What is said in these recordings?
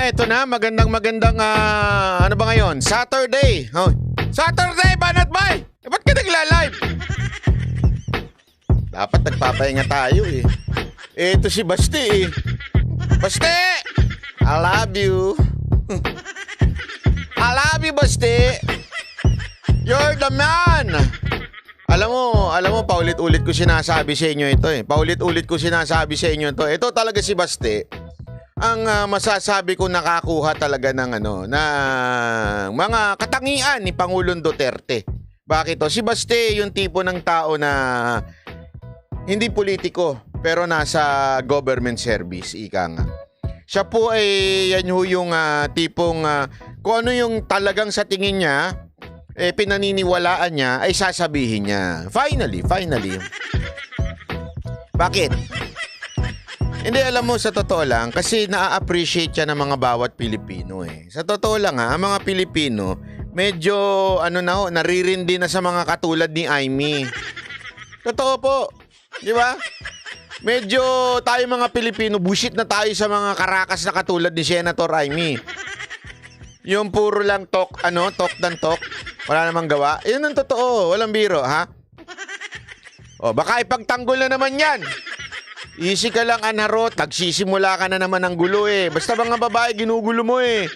eto na. Magandang ano ba ngayon? Saturday. Oh. Saturday, Banat Bay! Ba't ka nagla-live? Dapat nagpapahinga tayo eh. Ito si Basti eh. Basti! I love you. I love you, Basti. You're the man. Alam mo, paulit-ulit ko sinasabi sa inyo ito eh. Paulit-ulit ko sinasabi sa inyo ito. Ito talaga si Basti. Ang masasabi ko nakakuha talaga ng mga katangian ni Pangulong Duterte. Bakit to? Si Basti yung tipo ng tao na hindi politiko pero nasa government service, ika nga. Siya po ay yan yung tipong kung ano yung talagang sa tingin niya pinaniniwalaan niya ay sasabihin niya. Finally. Bakit? Hindi, alam mo, sa totoo lang, kasi na-appreciate siya ng mga bawat Pilipino eh. Sa totoo lang ang mga Pilipino, medyo, naririndi na sa mga katulad ni Aimee. Totoo po. Di ba? Medyo tayo mga Pilipino, bullshit na tayo sa mga karakas na katulad ni Senator Aimee. Yung puro lang talk dan talk. Wala namang gawa. Yun ang totoo. Walang biro, ha? O, baka ipagtanggol na naman yan. Easy ka lang, Anarot. Nagsisimula ka na naman ng gulo eh. Basta mga babae, ginugulo mo eh.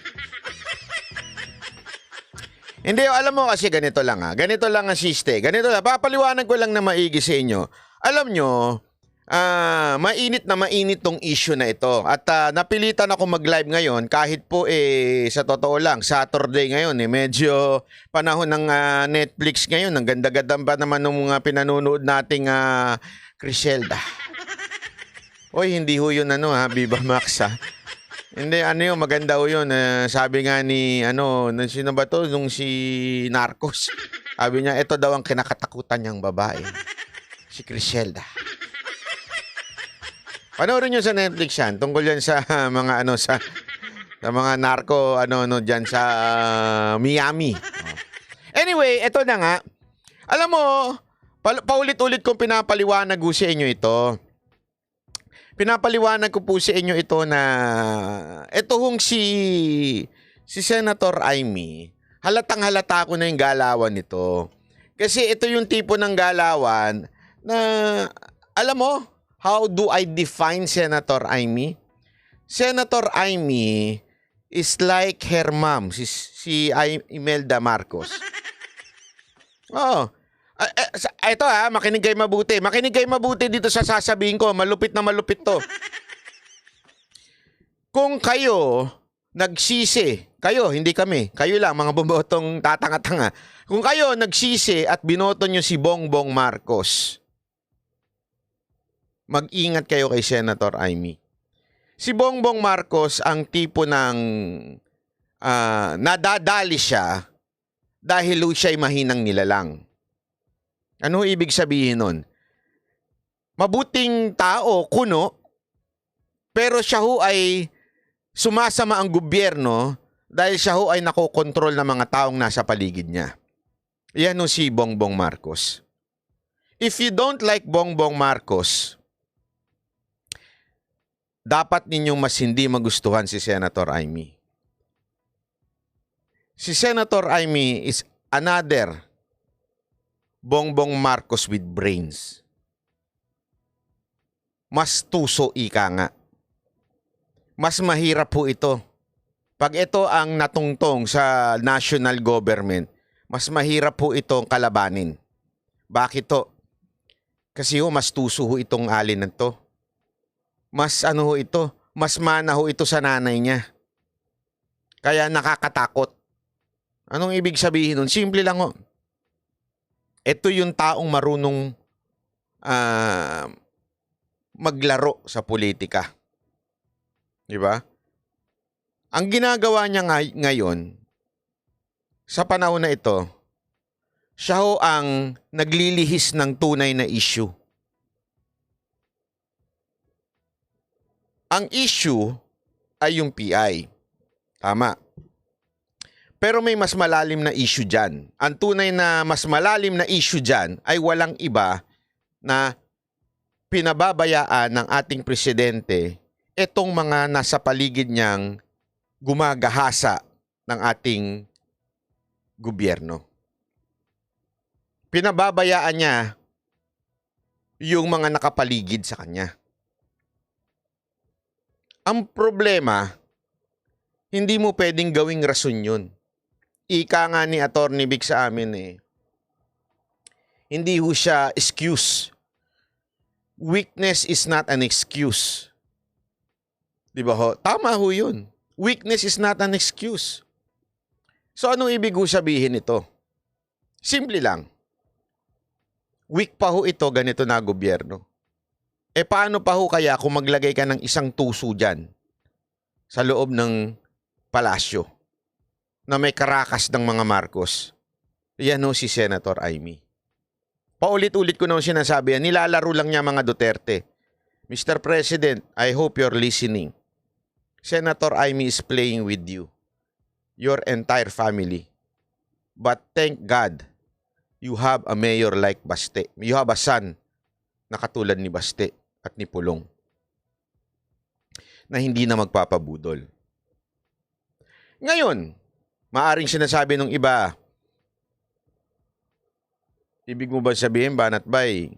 Hindi, alam mo kasi ganito lang ha. Ganito lang ang siste. Ganito lang. Papaliwanag ko lang na maigi sa inyo. Alam nyo, mainit tong issue na ito. At napilitan ako mag-live ngayon kahit po sa totoo lang, Saturday ngayon medyo panahon ng Netflix ngayon. Ang ganda-ganda ba naman ng mga pinanonood nating Criselda. Oy, hindi ho yun Viva Max ha. Hindi, yun, maganda ho yun. Sabi nga ni, sino ba to? Nung si Narcos. Sabi niya, ito daw ang kinakatakutan niyang babae. Si Criselda. Panoorin niyo sa Netflix yan. Tungkol yan sa mga sa mga narco, dyan sa Miami. Anyway, ito na nga. Alam mo, paulit-ulit kong pinapaliwanag ko sa inyo ito. Pinapaliwanag ko po sa inyo ito na ito hong si Senator Aimee, halatang halata ko na yung galawan nito. Kasi ito yung tipo ng galawan na, alam mo, how do I define Senator Aimee? Senator Aimee is like her mom, si Imelda Marcos. Oo. Ito makinig kayo mabuti. Makinig kayo mabuti dito sa sasabihin ko. Malupit na malupit to. Kung kayo nagsisi, kayo, hindi kami, kayo lang, mga bumotong tatanga-tanga. Kung kayo nagsisi at binoto nyo si Bongbong Marcos, mag-ingat kayo kay Senator Aimee. Si Bongbong Marcos ang tipo ng nadadali siya dahil siya'y mahinang nilalang. Ano ibig sabihin nun? Mabuting tao, kuno, pero siya ho ay sumasama ang gobyerno dahil siya ho ay nakokontrol ng mga taong nasa paligid niya. Yan ho si Bongbong Marcos. If you don't like Bongbong Marcos, dapat ninyong mas hindi magustuhan si Senator Aimee. Si Senator Aimee is another Bongbong Marcos with brains. Mas tuso, ika nga. Mas mahirap po ito. Pag ito ang natungtong sa national government, mas mahirap po itong kalabanin. Bakit to? Kasi mas tuso itong alin na to. Mas ito, mas mana ito sa nanay niya. Kaya nakakatakot. Anong ibig sabihin nun? Simple lang ho. Ito yung taong marunong maglaro sa politika. Di ba? Ang ginagawa niya ngayon, sa panahon na ito, siya ho ang naglilihis ng tunay na issue. Ang issue ay yung PI. Tama. Pero may mas malalim na issue dyan. Ang tunay na mas malalim na issue dyan ay walang iba na pinababayaan ng ating presidente itong mga nasa paligid niyang gumagahasa ng ating gobyerno. Pinababayaan niya yung mga nakapaligid sa kanya. Ang problema, hindi mo pwedeng gawing rason yun. Ika nga ni Atty. Vic sa amin hindi ho siya excuse. Weakness is not an excuse. Di ba ho? Tama ho yun. Weakness is not an excuse. So anong ibig ho sabihin ito? Simple lang. Weak pa ho ito, ganito na gobyerno. Paano pa ho kaya kung maglagay ka ng isang tuso dyan sa loob ng palasyo na may karakas ng mga Marcos? Yan ho si Senator Amy. Paulit-ulit ko na sinasabi yan, nilalaro lang niya mga Duterte. Mr. President, I hope you're listening. Senator Amy is playing with you, your entire family. But thank God, you have a mayor like Baste. You have a son na katulad ni Baste at ni Pulong na hindi na magpapabudol. Ngayon, maaring sinasabi ng iba, ibig mo ba sabihin, Banat Bay,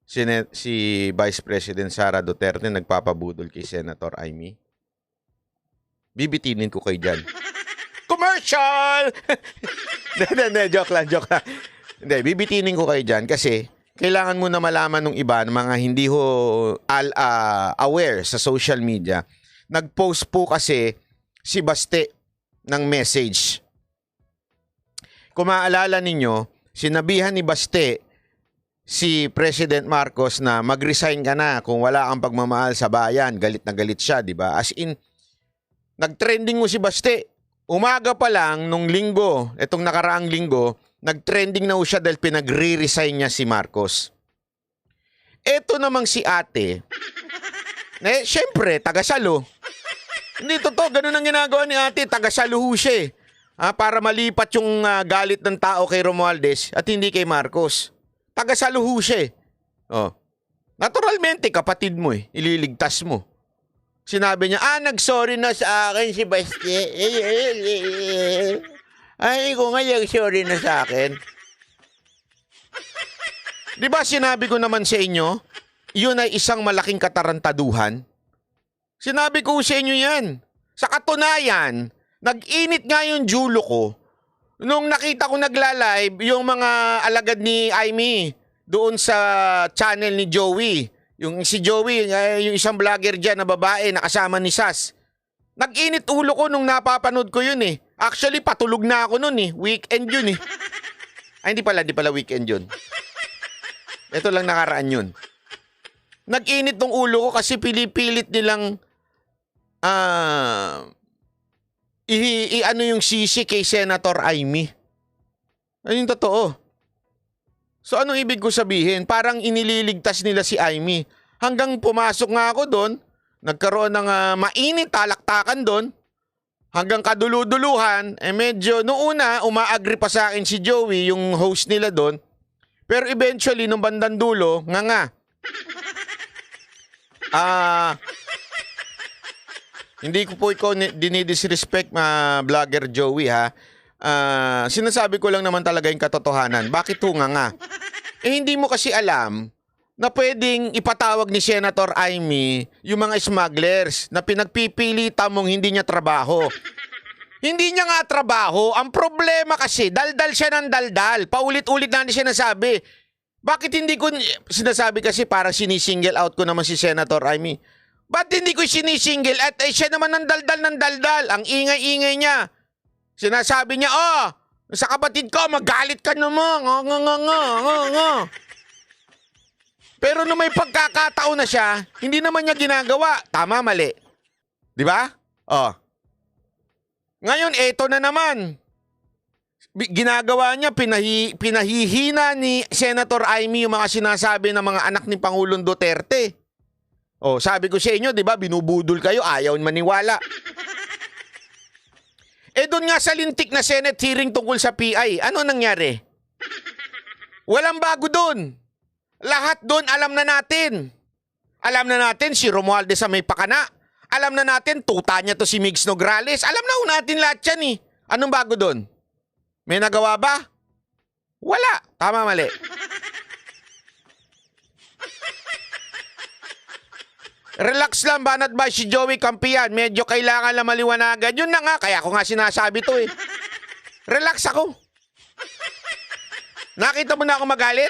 si Vice President Sara Duterte nagpapabudol kay Senator Amy? Bibitinin ko kayo dyan. Commercial! Joke lang. Hindi, bibitinin ko kayo dyan kasi kailangan mo na malaman ng iba, ng mga hindi ho aware sa social media. Nag-post po kasi si Baste ng message. Kung maaalala ninyo, sinabihan ni Baste si President Marcos na mag-resign ka na kung wala kang pagmamahal sa bayan. Galit na galit siya, di ba? As in, nag-trending mo si Baste. Umaga pa lang nung linggo, itong nakaraang linggo, nag-trending na siya dahil pinag-re-resign niya si Marcos. Eto namang si ate, syempre, taga-salo. Hindi totoo, ganun ang ginagawa ni ate, taga-salo siya para malipat yung galit ng tao kay Romualdez at hindi kay Marcos. Taga-salo siya Oh. Naturalmente, kapatid mo ililigtas mo. Sinabi niya, nag-sorry na sa akin si Baste. Ay, ko nga sorry na sa akin. Di ba sinabi ko naman sa inyo, yun ay isang malaking katarantaduhan? Sinabi ko sa inyo yan. Sa katunayan, nag-init nga yung julo ko nung nakita ko nagla-live yung mga alagad ni Amy doon sa channel ni Joey. Yung si Joey, yung isang vlogger dyan na babae na kasama ni Sas. Nag-init ulo ko nung napapanood ko yun Actually, patulog na ako nun Weekend yun Ay, hindi pala weekend yun. Ito lang nakaraan yun. Nag-init ng ulo ko kasi pilipilit nilang ano yung sisi kay Senator Amy. Ano yung totoo? So anong ibig ko sabihin? Parang inililigtas nila si Amy. Hanggang pumasok nga ako doon, nagkaroon ng mainit talaktakan doon. Hanggang kaduluduluhan, medyo noong una, uma-agree pa sa akin si Joey, yung host nila doon. Pero eventually, nung bandang dulo, hindi ko po ikaw dinidisrespect vlogger Joey sinasabi ko lang naman talaga yung katotohanan. Bakit nga? Hindi mo kasi alam na pwedeng ipatawag ni Senator Amy yung mga smugglers na pinagpipilitan mong hindi niya trabaho. Hindi niya nga trabaho. Ang problema kasi, daldal siya ng daldal. Paulit-ulit na siya nasabi. Bakit hindi ko sinasabi kasi para sinisingle out ko naman si Senator Amy? Ba't hindi ko sinisingle at siya naman ng daldal? Ang ingay-ingay niya. Sinasabi niya, sa kapatid ko, magalit ka naman. Pero nung may pagkakataon na siya, hindi naman niya ginagawa. Tama, mali. Di ba? Ngayon, eto na naman. Ginagawa niya, pinahihina ni Senator Amy yung mga sinasabi ng mga anak ni Pangulong Duterte. Sabi ko sa inyo, di ba, binubudol kayo, ayaw maniwala. Doon nga sa lintik na Senate hearing tungkol sa PI, ano nangyari? Walang bago doon. Lahat doon alam na natin. Alam na natin si Romualdez ang may pakana. Alam na natin, tuta niya to si Migs Nograles. Alam na ho natin lahat yan eh. Anong bago doon? May nagawa ba? Wala. Tama, mali. Relax lang, banat ba si Joey Campian? Medyo kailangan lang maliwanagan. Yun na nga, kaya ako nga sinasabi to eh. Relax ako. Nakita mo na ako magalit?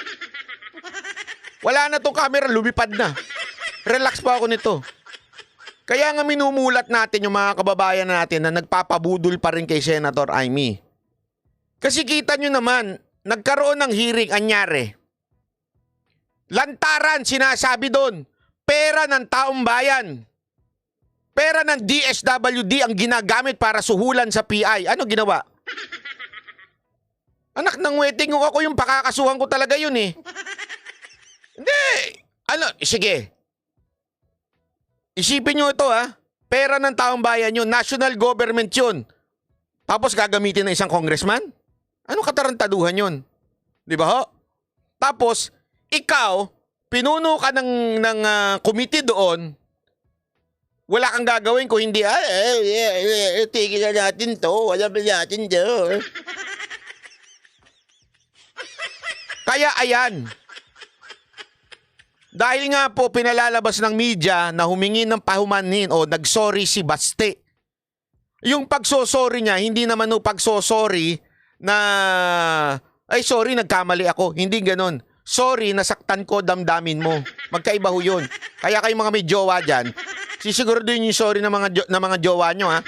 Wala na tong camera, lumipad na. Relax pa ako nito. Kaya nga minumulat natin yung mga kababayan natin na nagpapabudol pa rin kay Senator Amy. Kasi kita nyo naman, nagkaroon ng hearing, anyari. Lantaran, sinasabi doon. Pera ng taong bayan. Pera ng DSWD ang ginagamit para suhulan sa PI. Ano ginawa? Anak ng wedding ko ako yung pakakasuhan ko talaga yun eh. Hindi. Ano, sige. Isipin nyo ito ha. Pera ng taong bayan yun. National government yun. Tapos gagamitin ng isang congressman? Ano katarantaduhan yun? Di ba ho? Tapos, ikaw, pinuno ka ng committee doon, wala kang gagawin kung hindi, tigil na natin to, wala ba natin to. Kaya ayan, dahil nga po pinalalabas ng media na humingi ng pahumanin o nagsorry si Baste. Yung pagsosorry niya, hindi naman o pagsosorry na, ay sorry, nagkamali ako. Hindi ganon. Sorry, nasaktan ko damdamin mo. Magkaiba ho yun. Kaya kayong mga may jowa dyan, sisiguraduhin yung sorry ng mga jowa nyo, ha?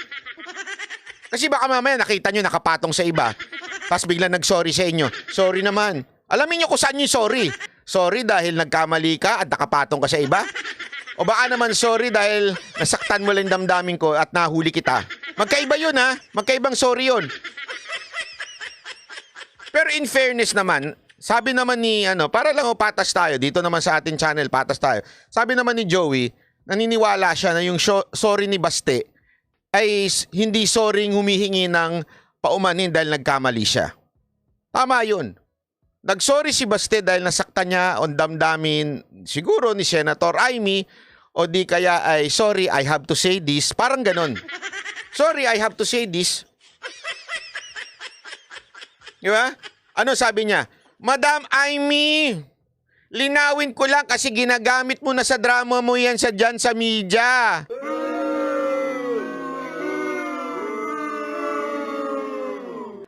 Kasi baka mamaya nakita nyo nakapatong sa iba. Tapos bigla nag-sorry sa inyo. Sorry naman. Alamin nyo kung saan yung sorry. Sorry dahil nagkamali ka at nakapatong ka sa iba? O baka naman sorry dahil nasaktan mo lang damdamin ko at nahuli kita. Magkaiba yun, ha? Magkaibang sorry yun. Pero in fairness naman, sabi naman ni, para lang patas tayo, dito naman sa ating channel, patas tayo. Sabi naman ni Joey, naniniwala siya na yung sorry ni Baste ay hindi sorry humihingi ng paumanin dahil nagkamali siya. Tama yun. Nagsorry si Baste dahil nasaktan niya on damdamin siguro ni Senator Amy o di kaya ay sorry, I have to say this. Parang ganon. Sorry, I have to say this. Di ba? Ano sabi niya? Madam Amy, linawin ko lang kasi ginagamit mo na sa drama mo yan dyan sa media.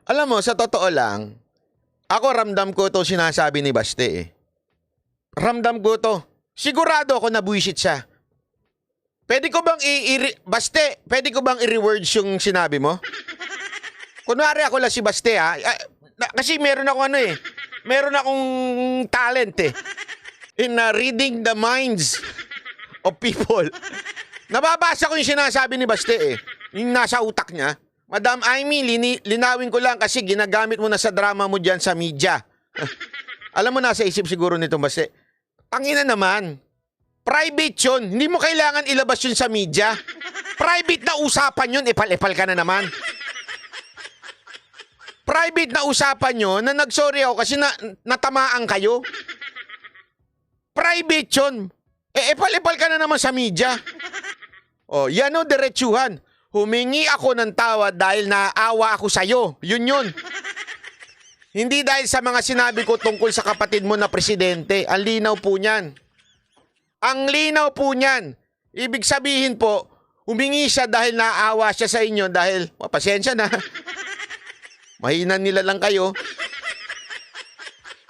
Alam mo, sa totoo lang, ako ramdam ko to sinasabi ni Baste eh. Ramdam ko to. Sigurado ako nabuisit siya. Pwede ko bang Baste, pwede ko bang i-rewords yung sinabi mo? Kunwari ako lang si Baste ha. Kasi meron ako meron akong talent eh. In reading the minds of people. Nababasa ko yung sinasabi ni Baste eh. Yung nasa utak niya. Madam Amy, linawin ko lang kasi ginagamit mo na sa drama mo dyan sa media. Alam mo, nasa isip siguro nitong Baste. Tangina naman. Private yun. Hindi mo kailangan ilabas yun sa media. Private na usapan yun. Epal-epal ka na naman. Private na usapan nyo na nagsorry ako kasi natamaan kayo. Private yun. Epal-epal ka na naman sa media. O, yan o, diretsuhan. Humingi ako ng tawad dahil naawa ako sa'yo. Yun. Hindi dahil sa mga sinabi ko tungkol sa kapatid mo na presidente. Ang linaw po niyan. Ang linaw po niyan. Ibig sabihin po, humingi siya dahil naawa siya sa inyo dahil, pasensya na. Mahinan nila lang kayo.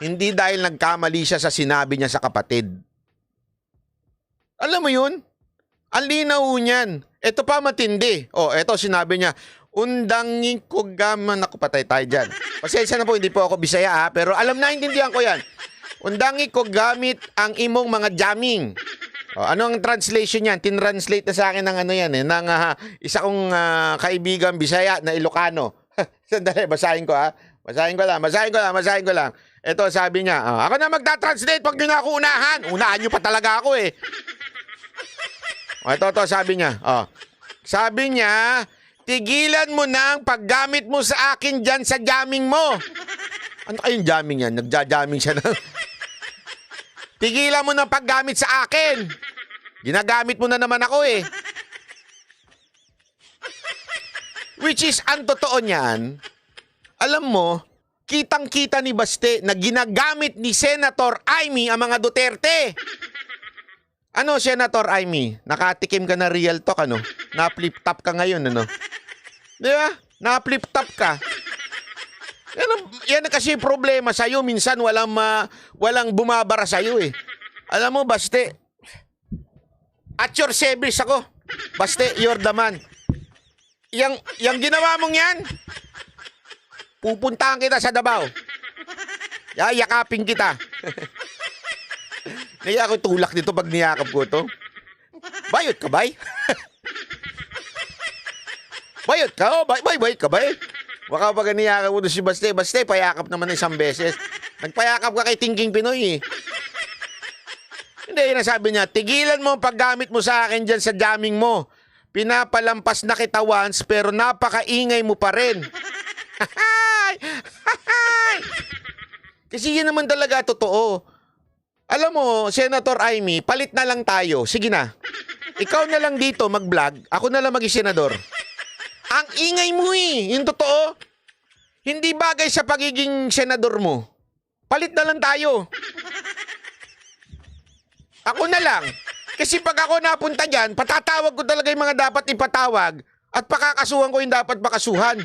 Hindi dahil nagkamali siya sa sinabi niya sa kapatid. Alam mo yun? Ang linaw niyan. Ito pa matindi. Ito sinabi niya. Undangin ko gaman. Naku, patay tayo dyan. Pasensya na po, hindi po ako Bisaya ha. Pero alam na, intindihan ko yan. Undangin ko gamit ang imong mga jamming. Ano ang translation yan? Tinranslate na sa akin ng ng isa kong kaibigan Bisaya na Ilocano. Sandali, basahin ko ha. Basahin ko lang. Ito, sabi niya, ako na magta-translate, wag nyo na ako unahan. Unahan nyo pa talaga ako eh. Ito, sabi niya. Sabi niya, tigilan mo na ang paggamit mo sa akin dyan sa jamming mo. Ano kayong jamming yan? Nagja-jamming siya na. Tigilan mo na ang paggamit sa akin. Ginagamit mo na naman ako eh. Which is, ang totoo niyan, alam mo, kitang-kita ni Baste na ginagamit ni Senator Amy ang mga Duterte. Ano, Senator Amy? Nakatikim ka na real talk, ano? Na-flip top ka ngayon, ano? Di ba? Na-flip top ka. Yan kasi problema sa'yo. Minsan walang bumabara sa'yo, eh. Alam mo, Baste, at your service ako. Baste, you're the man. Yang ginawa mong yan, pupuntahan kita sa Davao. Yakapin kita. Naya ako tulak dito pag niyakap ko to. Bayot ka, bay? Bayot ka? Oh, bayot ka, bay? Baka pag niyakap ko to si Baste. Baste, payakap naman isang beses. Nagpayakap ka kay Thinking Pinoy, eh. Hindi, nasabi niya, tigilan mo ang paggamit mo sa akin dyan sa jamming mo. Pinapalampas na kita once, pero napakaingay mo pa rin. Kasi yun naman talaga totoo. Alam mo, Senator Amy, palit na lang tayo. Sige na. Ikaw na lang dito mag-vlog, ako na lang maging senador. Ang ingay mo, eh. Yung totoo. Hindi bagay sa pagiging senador mo. Palit na lang tayo. Ako na lang. Kasi pag ako napunta dyan, patatawag ko talaga yung mga dapat ipatawag at pakakasuhan ko yung dapat pakasuhan.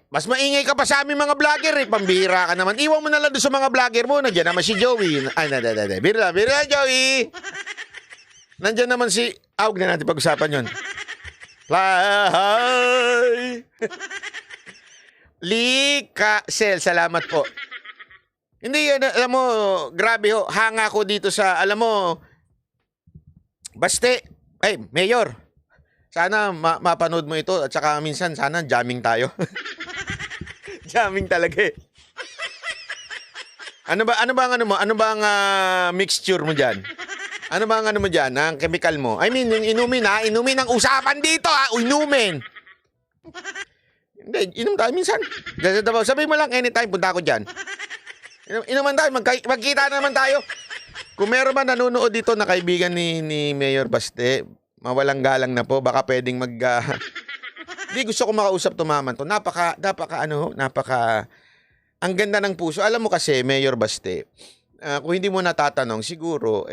Mas maingay ka pa sa aming mga vlogger, eh. Pambihira ka naman. Iwan mo na lang doon sa mga vlogger mo. Nandiyan naman si Joey. Ay, bira, Joey. Nandiyan naman si... Huwag na natin pag-usapan yun. Fly! Lika Sel, salamat po. Hindi, alam mo, grabe ho, hanga ko dito sa, alam mo, Baste, Mayor, sana mapanood mo ito at saka minsan sana jamming tayo. Jamming talaga, eh. Ano bang mixture mo diyan? Ano bang ano mo diyan, ang chemical mo? I mean, yung inumin ang usapan dito, inumin. Hindi, inom tayo minsan. Sabi mo lang anytime punta ako diyan. Inuman tayo, magkita naman tayo. Kung meron man nanonood dito na kaibigan ni Mayor Baste, mawalang galang na po, baka pwedeng Hindi, gusto ko makausap to maman to. Napaka, ang ganda ng puso. Alam mo kasi, Mayor Baste, kung hindi mo natatanong, siguro,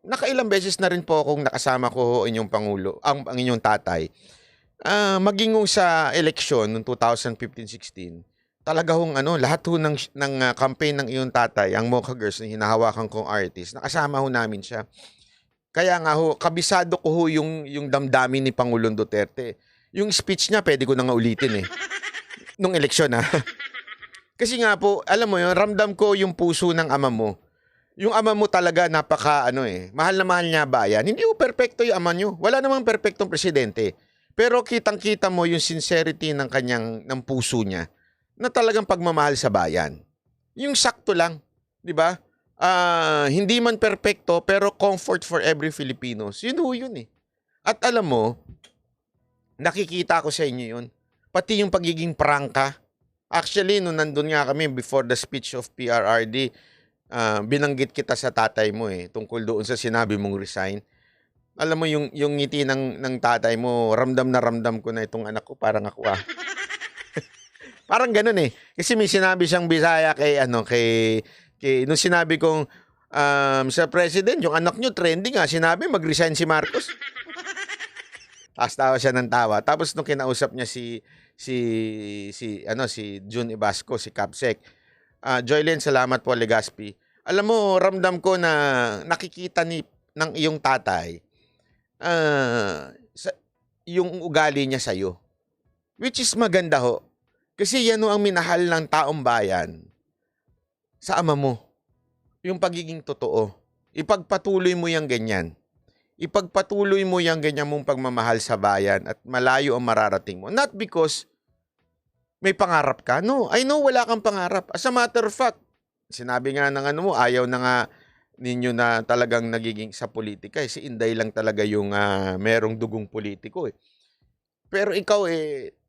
nakailang beses na rin po akong nakasama ko inyong Pangulo, ang inyong tatay. Maging sa eleksyon noong 2015-16, talaga hong lahat ho ng campaign ng iyong tatay, ang Mocha Girls na hinahawakan kong artist, nakasama ho namin siya. Kaya nga ho, kabisado ko ho yung damdamin ni Pangulong Duterte. Yung speech niya, pwede ko na nga ulitin, eh. Nung eleksyon, ha. Kasi nga po, alam mo yun, ramdam ko yung puso ng ama mo. Yung ama mo talaga mahal na mahal niya bayan. Hindi ho perpekto yung ama niyo. Wala namang perpektong presidente. Pero kitang-kita mo yung sincerity ng puso niya na talagang pagmamahal sa bayan. Yung sakto lang, 'di ba? Hindi man perpekto pero comfort for every Filipino. Yun, eh. At alam mo, nakikita ko sa inyo yun. Pati yung pagiging prangka. Actually, nung nandun nga kami before the speech of PRRD, binanggit kita sa tatay mo, eh, tungkol doon sa sinabi mong resign. Alam mo yung ngiti ng tatay mo, ramdam na ramdam ko na itong anak ko, parang ako, Parang ganun, eh. Kasi may sinabi siyang Bisaya kay nung sinabi kong sa president, yung anak nyo trending, sinabi mag-resign si Marcos. Tawa siya ng tawa. Tapos nung kinausap niya si June Ibasco, si Capsec. Joylyn, salamat po, Legaspi. Alam mo, ramdam ko na nakikita ng iyong tatay yung ugali niya sa'yo. Which is maganda ho. Kasi yan ang minahal ng taong bayan sa ama mo. Yung pagiging totoo. Ipagpatuloy mo yung ganyan. Ipagpatuloy mo yung ganyan mong pagmamahal sa bayan at malayo ang mararating mo. Not because may pangarap ka. No, I know wala kang pangarap. As a matter of fact, sinabi nga ng mo, ayaw na nga ninyo na talagang nagiging sa politika. Si Inday lang talaga yung merong dugong politiko, eh. Pero ikaw,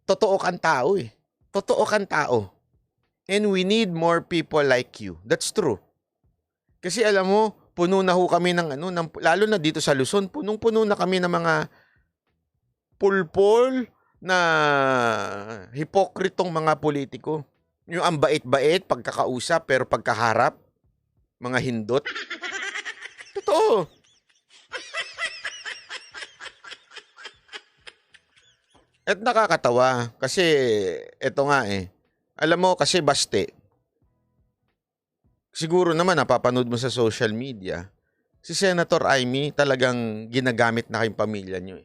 totoo kang tao, eh. Totoo kang tao. And we need more people like you. That's true. Kasi alam mo, puno na ho kami ng lalo na dito sa Luzon, punong-puno na kami ng mga pulpol na hipokritong mga politiko. Yung ang bait-bait pagkakausap pero pagkaharap, mga hindot. Totoo. At nakakatawa kasi eto nga alam mo kasi Baste, siguro naman napapanood mo sa social media, si Senator Amy talagang ginagamit na kayong pamilya nyo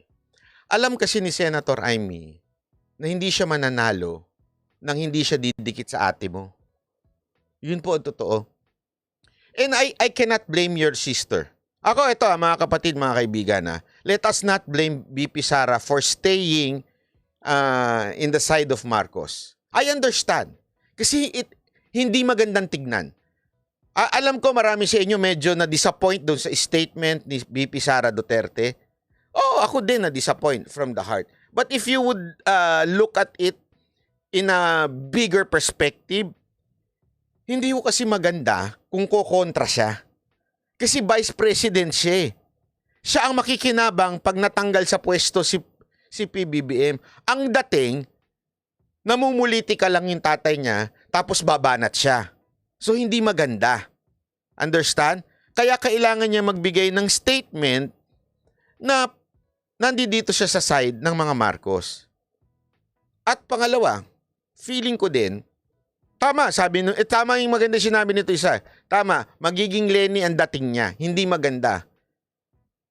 Alam kasi ni Senator Amy na hindi siya mananalo nang hindi siya didikit sa ate mo. Yun po ang totoo. And I cannot blame your sister. Ako ito mga kapatid, mga kaibigan let us not blame BP Sara for staying in the side of Marcos. I understand. Kasi hindi magandang tignan. Alam ko marami sa inyo medyo na-disappoint doon sa statement ni BP Sara Duterte. Ako din na-disappoint from the heart. But if you would look at it in a bigger perspective, hindi ko kasi maganda kung kokontra siya. Kasi Vice President siya Siya ang makikinabang pag natanggal sa pwesto si PBBM. Ang dating, namumuliti ka lang yung tatay niya, tapos babanat siya. So, hindi maganda. Understand? Kaya kailangan niya magbigay ng statement na nandito siya sa side ng mga Marcos. At pangalawa, feeling ko din, tama yung maganda sinabi nito isa. Tama, magiging Lenny ang dating niya. Hindi maganda.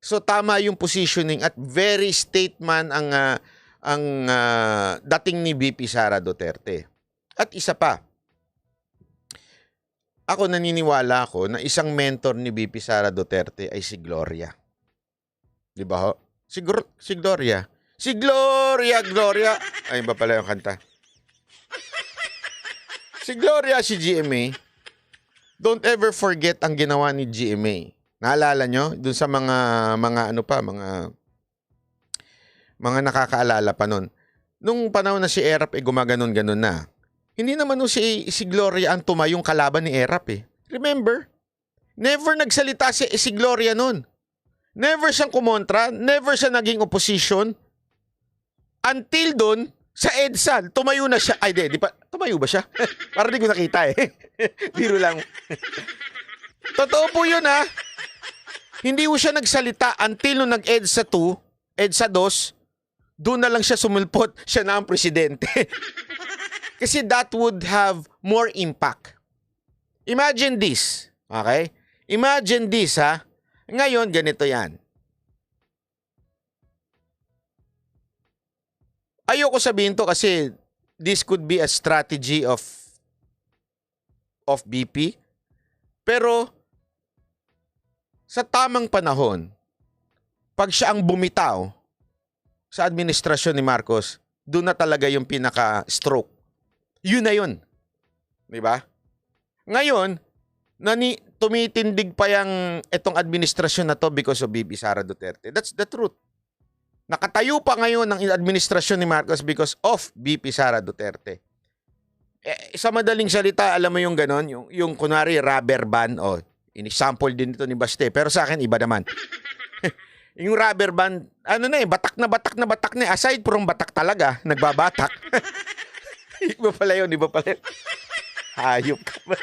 So tama yung positioning at very statement ang dating ni BP Sara Duterte. At isa pa, ako naniniwala ako na isang mentor ni BP Sara Duterte ay si Gloria. Di ba ho? Si Gloria. Si Gloria. Ay, ba pala yung kanta? Si Gloria, si GMA. Don't ever forget ang ginawa ni GMA. Naalala nyo? Doon sa mga nakakaalala pa nun. Nung panahon na si Erap gumaganon-ganon na. Hindi naman si Gloria ang tumayong kalaban ni Erap Remember? Never nagsalita si Gloria nun. Never siyang kumontra. Never siya naging opposition. Until doon, sa EDSA, tumayo na siya. Ay, di pa. Tumayo ba siya? Parang di ko nakita Biro lang. Totoo po yun Hindi ko siya nagsalita until nung nag-EDSA 2, EDSA 2, doon na lang siya sumulpot. Siya na ang presidente. Kasi that would have more impact. Imagine this. Okay? Imagine this Ngayon, ganito yan. Ayoko sabihin to kasi this could be a strategy of BP. Pero sa tamang panahon, pag siya ang bumitaw sa administrasyon ni Marcos, doon na talaga yung pinaka-stroke. Yun na yun. Diba? Ngayon, tumitindig pa yung itong administrasyon na to because of BP Sara Duterte. That's the truth. Nakatayo pa ngayon ang administrasyon ni Marcos because of BP Sara Duterte. Sa madaling salita, alam mo yung ganon, yung kunwari rubber band, in-example din ito ni Baste, pero sa akin iba naman. Yung rubber band, batak na batak na. Aside from batak talaga, nagbabatak. Iba pala yun. Hayop ka ba?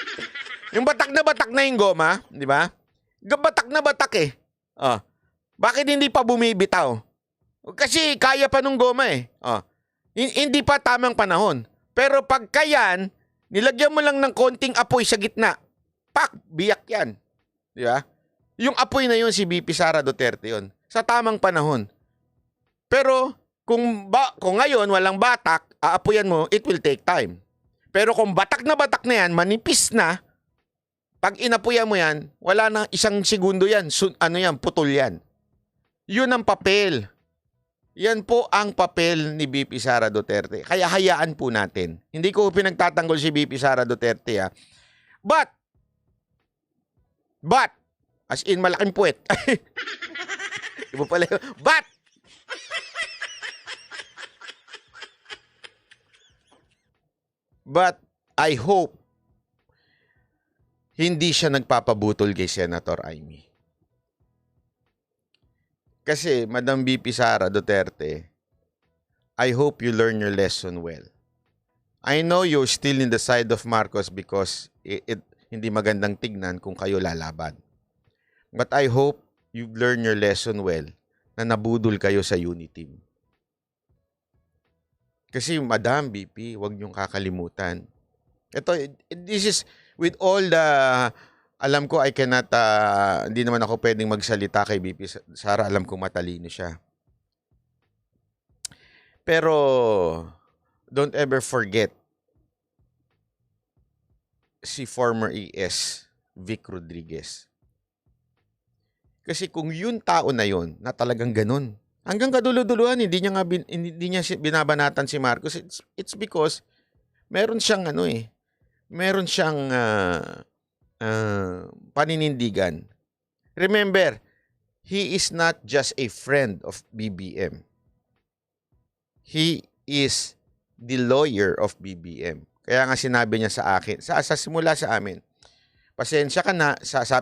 Yung batak na yung goma, di ba? Batak na batak Bakit hindi pa bumibitaw? Kasi kaya pa nung goma Hindi pa tamang panahon. Pero pagka yan, nilagyan mo lang ng konting apoy sa gitna. Pak! Biyak yan. Di ba? Yung apoy na yun si BP Sara Duterte yun. Sa tamang panahon. Pero kung ngayon walang batak, aapuyan mo, it will take time. Pero kung batak na yan, manipis na, pag inapuyan mo yan, wala na isang segundo yan. Putol yan. Yun ang papel. Yan po ang papel ni BP Sara Duterte. Kaya hayaan po natin. Hindi ko pinagtatanggol si BP Sara Duterte But, as in malaking puwet. Iba pala yun. But, I hope hindi siya nagpapabutol kay Senator Amy. Kasi, Madam BP Sara Duterte, I hope you learn your lesson well. I know you're still in the side of Marcos because hindi magandang tignan kung kayo lalaban. But I hope you've learned your lesson well na nabudol kayo sa unity. Kasi Madam BP, huwag niyong kakalimutan. This is with all the, alam ko I cannot, hindi naman ako pwedeng magsalita kay BP Sara, alam ko matalino siya. Pero, don't ever forget si former ES, Vic Rodriguez. Kasi kung yung tao na yun, na talagang ganun, hanggang kaduluduluhan, hindi niya binabanatan si Marcos. It's because meron siyang meron siyang paninindigan. Remember, he is not just a friend of BBM. He is the lawyer of BBM. Kaya nga sinabi niya sa akin, sa simula sa amin, pasensya ka na,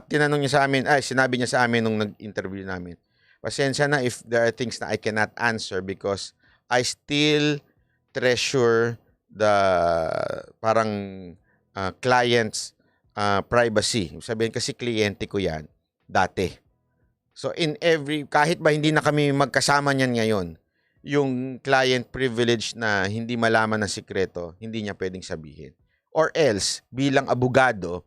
tinanong niya sa amin, sinabi niya sa amin nung nag-interview namin, pasensya na if there are things na I cannot answer because I still treasure the parang client's privacy. Sabihin kasi kliyente ko yan dati. So kahit ba hindi na kami magkasama niyan ngayon, yung client privilege na hindi malaman ng sikreto, hindi niya pwedeng sabihin. Or else, bilang abogado,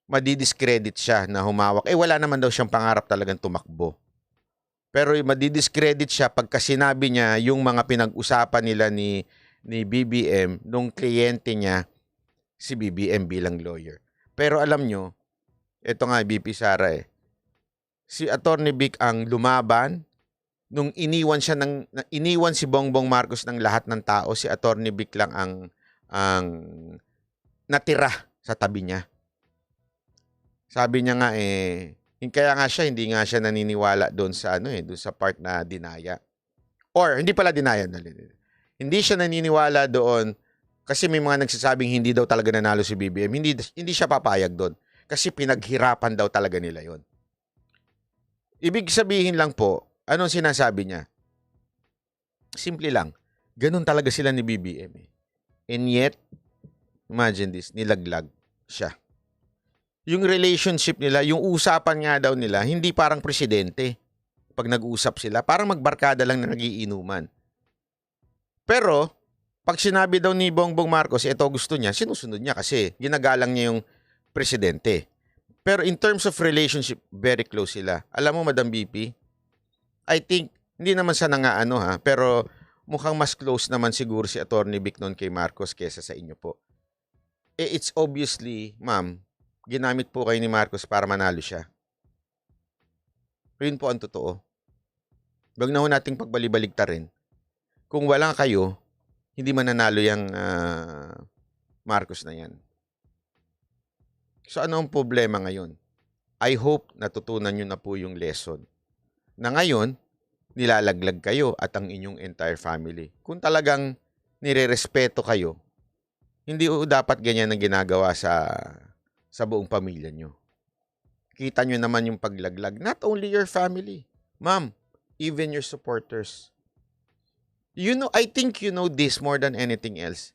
madidiscredit siya na humawak. Wala naman daw siyang pangarap talagang tumakbo. Pero madidiscredit siya pagka sinabi niya yung mga pinag-usapan nila ni BBM nung kliyente niya, si BBM bilang lawyer. Pero alam nyo, ito nga BP Sara si Attorney Vic ang lumaban nung iniwan si Bongbong Marcos ng lahat ng tao, si Attorney Vic lang ang natira sa tabi niya. Sabi niya nga kaya nga siya hindi nga siya naniniwala doon sa doon sa part na dinaya. Or hindi pala dinaya, hindi siya naniniwala doon kasi may mga nagsasabing hindi daw talaga nanalo si BBM. Hindi siya papayag doon kasi pinaghirapan daw talaga nila 'yon. Ibig sabihin lang po, anong sinasabi niya? Simple lang. Ganun talaga sila ni BBM. And yet, imagine this, nilaglag siya. Yung relationship nila, yung usapan nga daw nila, hindi parang presidente. Pag nag-usap sila, parang magbarkada lang na nagiinuman. Pero, pag sinabi daw ni Bongbong Marcos, ito gusto niya, sinusunod niya kasi ginagalang niya yung presidente. Pero in terms of relationship, very close sila. Alam mo, Madam BP, I think, hindi naman sana nga pero mukhang mas close naman siguro si Attorney Vic noon kay Marcos kesa sa inyo po. It's obviously, ma'am, ginamit po kayo ni Marcos para manalo siya. Yun po ang totoo. Huwag na ho nating pagbalibaligta rin. Kung wala kayo, hindi mananalo yung Marcos na yan. So ano ang problema ngayon? I hope natutunan nyo na po yung lesson. Na ngayon, nilalaglag kayo at ang inyong entire family. Kung talagang nirerespeto kayo, hindi dapat ganyan ang ginagawa sa buong pamilya nyo. Kita nyo naman yung paglaglag. Not only your family, ma'am, even your supporters. I think you know this more than anything else.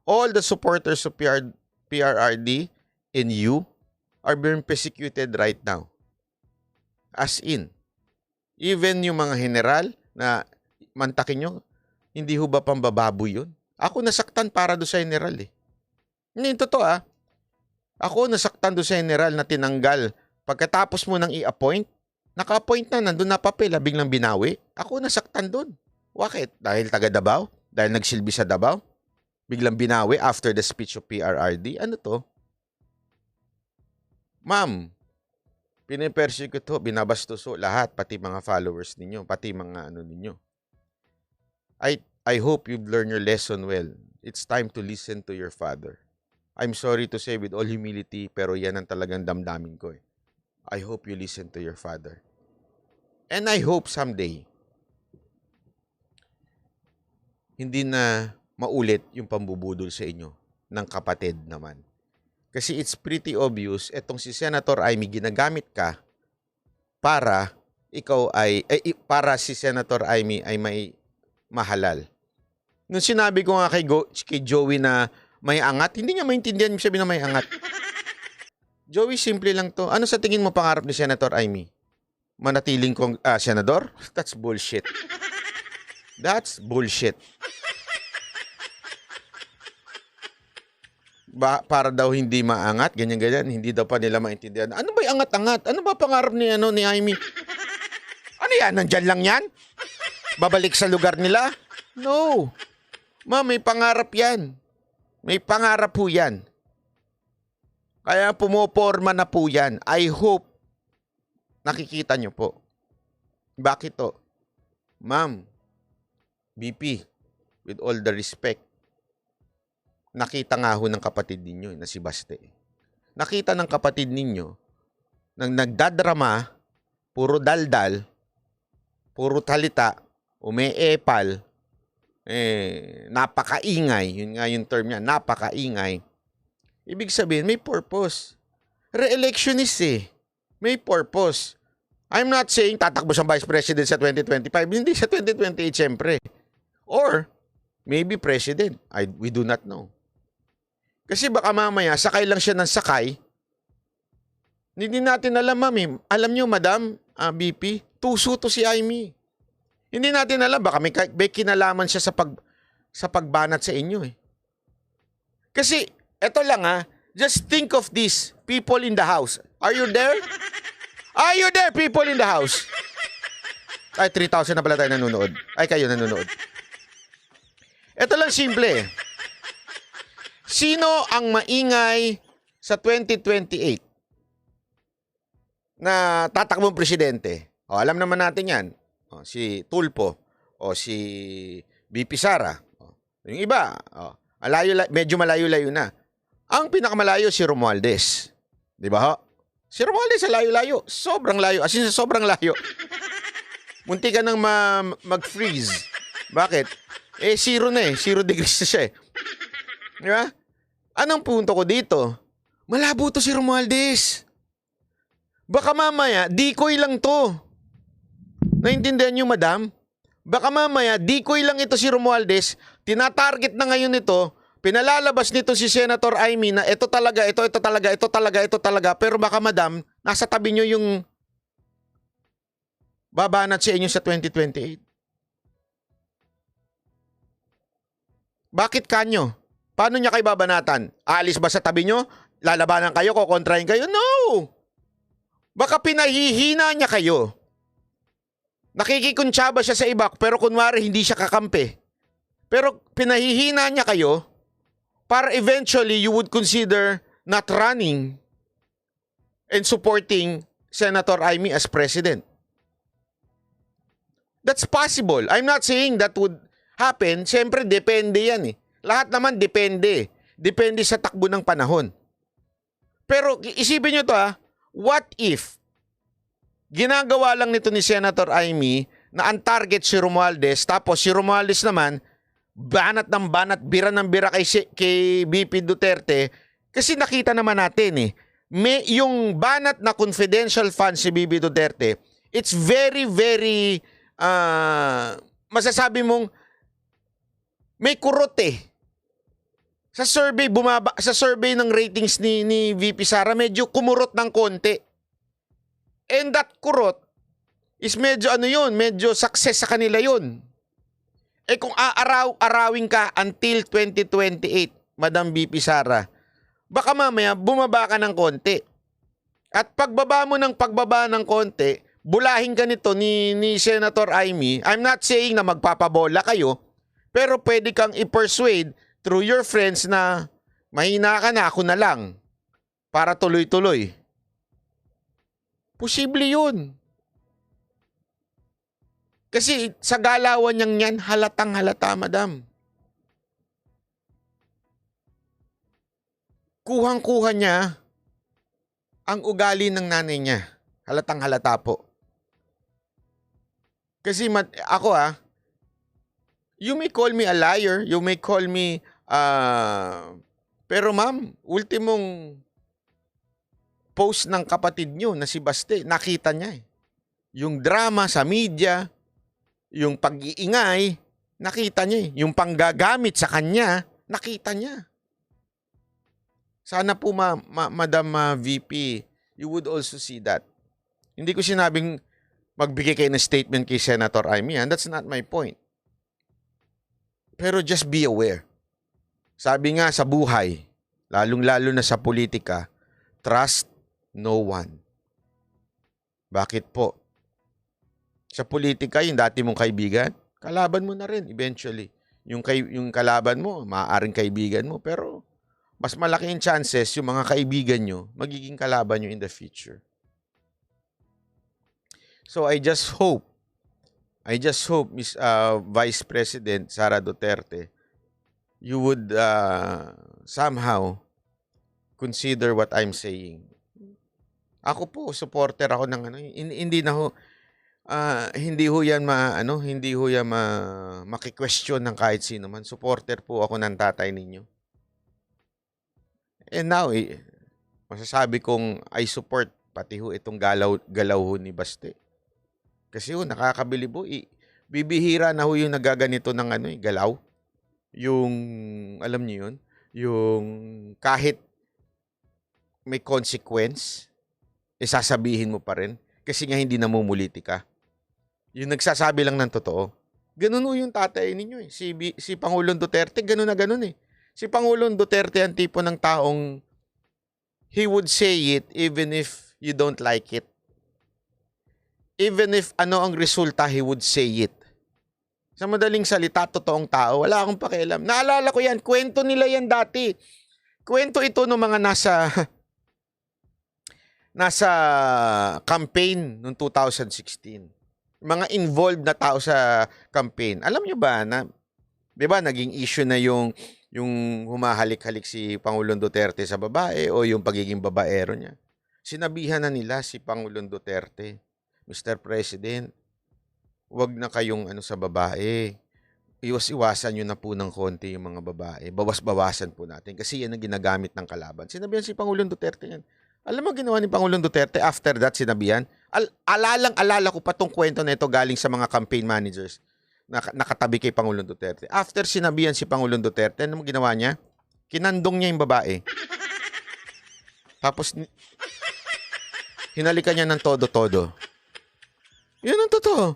All the supporters of PRRD and you are being persecuted right now. As in, even yung mga general na mantakin nyo, hindi ho ba pambababoy yun? Ako nasaktan para do sa general Hindi, totoo Ako nasaktan do sa general na tinanggal. Pagkatapos mo nang i-appoint, naka-appoint na, nandun na papel, biglang binawi. Ako nasaktan doon. Bakit? Dahil taga Davao? Dahil nagsilbi sa Davao? Biglang binawi after the speech of PRRD? Ano to? Ma'am, pinipersecute ho, binabastos ho lahat, pati mga followers ninyo, pati mga ninyo. I hope you've learned your lesson well. It's time to listen to your father. I'm sorry to say with all humility, pero yan ang talagang damdamin ko I hope you listen to your father. And I hope someday, hindi na maulit yung pambubudol sa inyo ng kapatid naman. Kasi it's pretty obvious, etong si Senator Amy ginagamit ka para para si Senator Amy ay may mahalal. Nung sinabi ko nga kay Joey na may angat, hindi niya maintindihan yung sabi na may angat. Joey, simple lang to. Ano sa tingin mo pangarap ni Senator Amy? Manatiling senador? That's bullshit. That's bullshit. Para daw hindi maangat, ganyan-ganyan, hindi daw pa nila maintindihan. Ano ba yung angat-angat? Ano ba pangarap ni Amy? Ano yan? Nandyan lang yan? Babalik sa lugar nila? No. Ma, may pangarap yan. May pangarap po yan. Kaya pumoporma na po yan. I hope nakikita nyo po. Bakit to? Ma'am, BP, with all the respect, nakita nga ho ng kapatid ninyo na si Baste. Nakita ng kapatid ninyo nang nagdadrama, puro daldal, puro talita, umeepal, napakaingay. Yun nga yung term niya, napakaingay. Ibig sabihin, may purpose. Re-electionist May purpose. I'm not saying tatakbo siyang vice president sa 2025. Hindi sa 2028, siyempre. Or, maybe president. We do not know. Kasi baka mamaya, sakay lang siya ng sakay. Hindi natin alam, ma'am. Alam nyo, madam, BP, tuso to si Amy. Hindi natin alam, baka may kinalaman siya sa pagbanat sa inyo Kasi, eto lang just think of this, people in the house. Are you there? Are you there, people in the house? Ay, 3,000 na pala tayo nanonood. Ay, kayo nanonood. Ito lang simple. Sino ang maingay sa 2028 na tatakbong presidente? Alam naman natin yan. Si Tulfo o si BP Sara. Yung iba, medyo malayo-layo na. Ang pinakamalayo si Romualdez. Di ba ho? Si Romualdez sa layo-layo. Sobrang layo. As in, sobrang layo. Munti ka nang mag-freeze. Bakit? Zero na 0 degrees na siya Di ba? Anong punto ko dito? Malabo to si Romualdez. Baka mamaya, decoy lang to. Naintindihan niyo, madam? Baka mamaya, decoy lang ito si Romualdez. Tinatarget na ngayon ito. Pinalalabas nito si Senator Amy na ito talaga. Pero baka, madam, nasa tabi niyo yung babanat sa inyo sa 2028. Bakit kanyo? Paano niya kayo babanatan? Aalis ba sa tabi nyo? Lalabanan kayo? Kukontrahin kayo? No! Baka pinahihina niya kayo. Nakikikuntsaba siya sa iba, pero kunwari hindi siya kakampi. Pero pinahihina niya kayo para eventually you would consider not running and supporting Senator Amy as president. That's possible. I'm not saying that would happen. Siyempre, depende yan Lahat naman depende. Depende sa takbo ng panahon. Pero isipin nyo to what if ginagawa lang nito ni Senator Amy na ang target si Romualdez, tapos si Romualdez naman banat ng banat, bira ng bira kay BP Duterte, kasi nakita naman natin may yung banat na confidential fund si BP Duterte, it's very, very masasabi mong may kurot Sa survey ng ratings ni VP Sara, medyo kumurot ng konti. And that kurot is medyo medyo success sa kanila yun. Kung arawin ka until 2028, Madam VP Sara, baka mamaya bumaba ka ng konti. At pagbaba ng konti, bulahin ka nito ni Senator Amy. I'm not saying na magpapabola kayo, pero pwede kang i-persuade through your friends na mahina ka na, ako na lang para tuloy-tuloy. Posible yun. Kasi sa galawan niyang yan, halatang halata, madam. Kuhang-kuha niya ang ugali ng nanay niya. Halatang halata po. Kasi ako you may call me a liar, you may call me pero ma'am, ultimong post ng kapatid niyo na si Baste, nakita niya Yung drama sa media, yung pag-iingay, Nakita niya eh. Yung panggagamit sa kanya, nakita niya. Sana po, Madam VP, you would also see that. Hindi ko sinabing magbigay kayo ng statement kay Senator Amy. That's not my point. Pero just be aware. Sabi nga sa buhay, lalong-lalo na sa politika, trust no one. Bakit po? Sa politika, yung dati mong kaibigan, kalaban mo na rin eventually. Yung kalaban mo, maaaring kaibigan mo, pero mas malaki yung chances yung mga kaibigan nyo magiging kalaban nyo in the future. So I just hope, Miss Vice President Sara Duterte, you would somehow consider what I'm saying. Ako po, supporter ako ng ano, hindi ho yan maki-question ng kahit sino man. Supporter po ako ng tatay ninyo. And now, masasabi kong I support pati ho itong galaw ho ni Baste. Kasi ho, nakakabilib ho. Bibihira na ho yung nagaganito ng galaw. Yung, alam niyo yun, yung kahit may consequence, sasabihin mo pa rin. Kasi nga hindi namumuliti ka. Yung nagsasabi lang ng totoo. Ganun ho yung tatay ninyo eh. Si Pangulong Duterte, ganun na ganun eh. Si Pangulong Duterte ang tipo ng taong he would say it even if you don't like it. Even if ano ang resulta, he would say it. Sa madaling salita, totoong tao, wala akong pakialam. Naalala ko yan, kwento nila yan dati. Kwento ito ng mga nasa campaign noong 2016. Mga involved na tao sa campaign. Alam nyo ba na, di ba, naging issue na yung humahalik-halik si Pangulong Duterte sa babae o yung pagiging babaero niya. Sinabihan na nila si Pangulong Duterte, Mr. President, wag na kayong sa babae. Iwas-iwasan nyo na po ng konti yung mga babae. Bawas-bawasan po natin kasi yan ang ginagamit ng kalaban. Sinabihan si Pangulong Duterte yan. Alam mo ginawa ni Pangulong Duterte after that sinabihan? Alala ko pa tong kwento na ito galing sa mga campaign managers na nakatabi kay Pangulong Duterte. After sinabihan si Pangulong Duterte, ano mo ginawa niya? Kinandong niya yung babae. Tapos, hinalikan niya ng todo-todo. Yun ang totoo.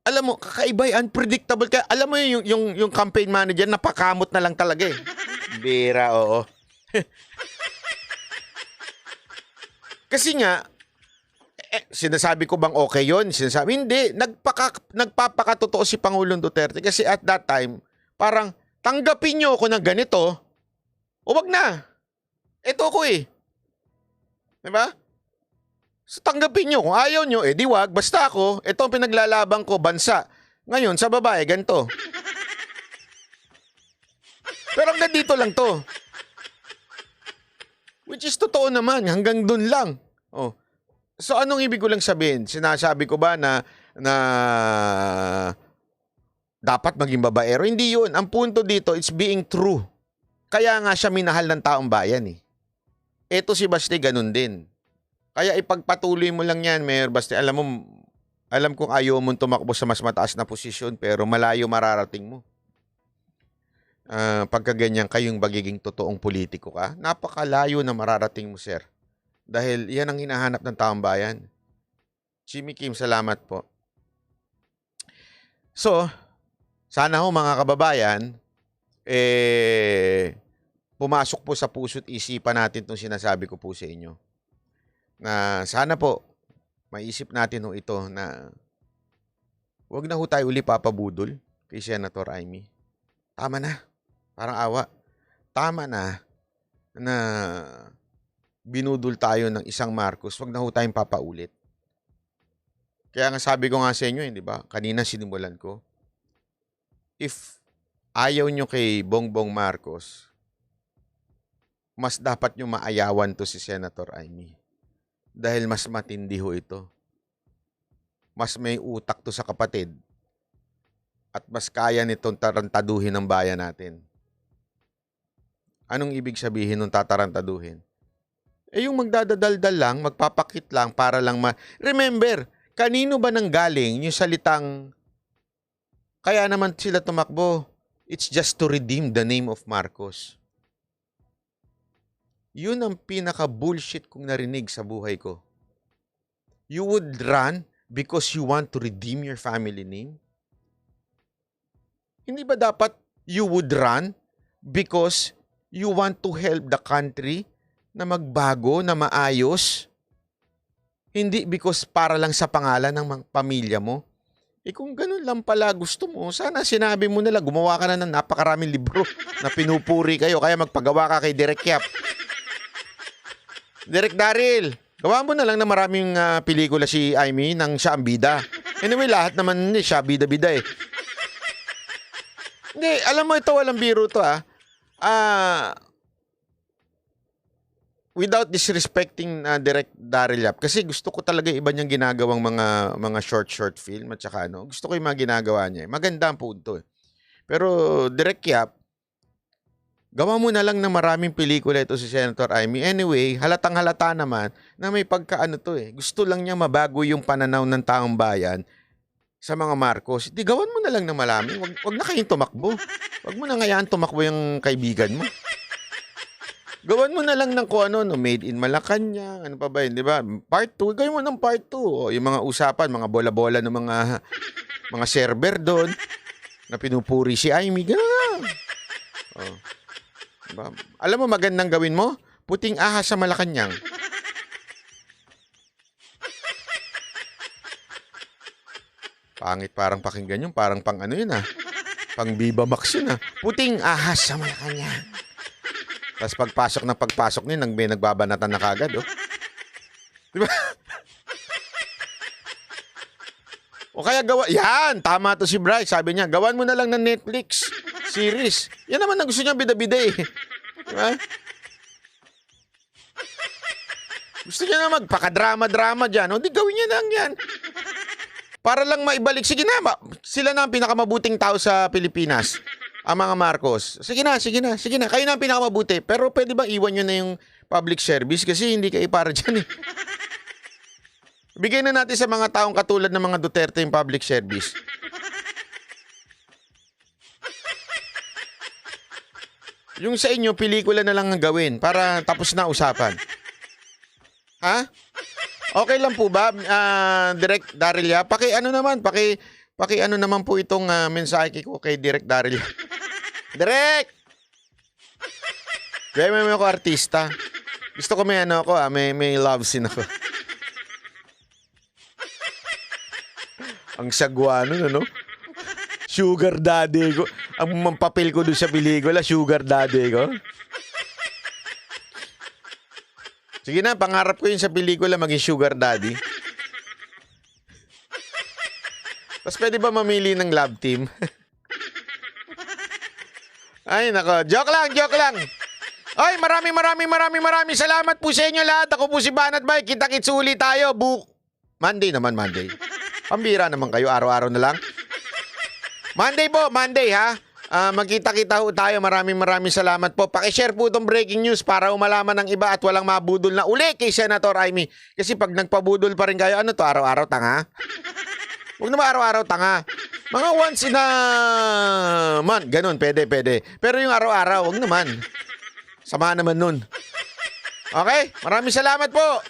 Alam mo, kakaiba, unpredictable. Alam mo yung campaign manager, napakamot na lang talaga eh. Bira, oo. Kasi nga, sinasabi ko bang okay yun? Sinasabi, hindi. Nagpapakatotoo si Pangulong Duterte kasi at that time, parang tanggapin nyo ako ng ganito o wag na. Ito ko eh. Diba? So tanggapin nyo. Kung ayaw nyo, di wag. Basta ako, ito ang pinaglalaban ko, bansa. Ngayon, sa babae, ganito. Pero hanggang dito lang to. Which is totoo naman, hanggang dun lang. Oh. So anong ibig ko lang sabihin? Sinasabi ko ba na dapat maging babaero? Hindi yun. Ang punto dito, it's being true. Kaya nga siya minahal ng taong bayan eh. Eto si Baste, ganun din. Kaya ipagpatuloy mo lang yan, Mayor Baste. Alam kong ayaw mong tumakbo sa mas mataas na posisyon pero malayo mararating mo. Pagka ganyan kayong magiging totoong politiko ka, napakalayo na mararating mo, sir. Dahil yan ang hinahanap ng taong bayan. Jimmy Kim, salamat po. So, sana ho mga kababayan, pumasok po sa puso't isipan natin itong sinasabi ko po sa inyo. Na sana po, maisip natin ho ito na huwag na ho tayo uli papabudol kay Senator Amy. Tama na. Parang awa. Tama na binudol tayo ng isang Marcos. Huwag na ho tayong papaulit. Kaya nga sabi ko nga sa inyo, di ba? Kanina sinimulan ko. If ayaw nyo kay Bongbong Marcos, mas dapat nyo maayawan to si Senator Amy. Dahil mas matindi ho ito. Mas may utak to sa kapatid. At mas kaya nitong tarantaduhin ng bayan natin. Anong ibig sabihin ng tatarantaduhin? Yung magdadadaldal lang, magpapakit lang para lang Remember, kanino ba nanggaling yung salitang kaya naman sila tumakbo. It's just to redeem the name of Marcos. Yun ang pinaka-bullshit kong narinig sa buhay ko. You would run because you want to redeem your family name? Hindi ba dapat you would run because you want to help the country na magbago, na maayos? Hindi because para lang sa pangalan ng pamilya mo? Kung ganun lang pala gusto mo, sana sinabi mo nila, gumawa ka na ng napakaraming libro na pinupuri kayo, kaya magpagawa ka kay Direk Yap. Direk Daryl, gawa mo na lang na maraming pelikula si Aimee nang siya ang bida. Anyway, lahat naman siya bida-bida eh. Hindi, alam mo ito, walang biro to without disrespecting Direk Daryl Yap, kasi gusto ko talaga iba niyang ginagawang mga short film at saka gusto ko yung mga ginagawa niya. Maganda ang punto eh. Pero Direk Yap, gawa mo na lang ng maraming pelikula ito si Senator Aimee. Anyway, halatang-halata naman na may pagkaano to eh. Gusto lang niya mabago yung pananaw ng taong bayan sa mga Marcos. Di gawan mo na lang ng marami. Wag na kayong tumakbo. Wag mo na ngayaan tumakbo yung kaibigan mo. Gawan mo na lang ng kung ano, made in Malacanang, ano pa ba yun, di ba? Part 2, gawin mo ng part 2. O, yung mga usapan, mga bola-bola ng mga server doon na pinupuri si Aimee. Gano'n lang. O. Diba? Alam mo magandang gawin mo? Puting ahas sa Malacanang. Pangit parang pakinggan yun. Parang pang ano yun Pang Viva Max yun Puting ahas sa Malacanang. Tapos pagpasok niya, may nagbabanatan na kagad, Diba? O kaya yan, tama to si Bryce. Sabi niya, gawan mo na lang ng Netflix series. Yan naman ang gusto niya, bida-bida eh. Diba? Gusto niya na magpaka-drama-drama dyan. O di gawin niya lang yan. Para lang maibalik. Sige na, sila na ang pinakamabuting tao sa Pilipinas. Ang mga Marcos. Sige na. Kayo na ang pinakamabuti. Pero pwede bang iwan nyo na yung public service? Kasi hindi kayo para dyan eh. Bigay na natin sa mga taong katulad ng mga Duterte yung public service. Yung sa inyo, pelikula na lang ang gawin para tapos na usapan. Ha? Okay lang po ba, Direk Daryl Yap? Paki ano naman po itong mensahe ko kay Direk Daryl Yap. Direk! Gaya may ako artista. Gusto ko may may love scene ako. Ang sagwa nun, Sugar daddy ko. Ang papel ko doon sa pelikula, sugar daddy ko. Sige na, pangarap ko yun sa pelikula maging sugar daddy. Tapos pwede ba mamili ng love team? Ay, nako. Joke lang. Ay, maraming salamat po sa inyo lahat. Ako po si Banat Bay. Kita-kits ulit tayo. Monday. Pambira naman kayo. Araw-araw na lang. Monday ha. Magkita-kita ho tayo. Maraming salamat po. Paki-share po itong breaking news para umalaman ng iba at walang mabudol na uli kay Senator Aimee. Kasi pag nagpabudol pa rin kayo, ano to, araw-araw tanga? Huwag naman araw-araw tanga. Mga once in a month, ganun, pwede. Pero yung araw-araw, huwag naman. Sama naman nun. Okay? Maraming salamat po.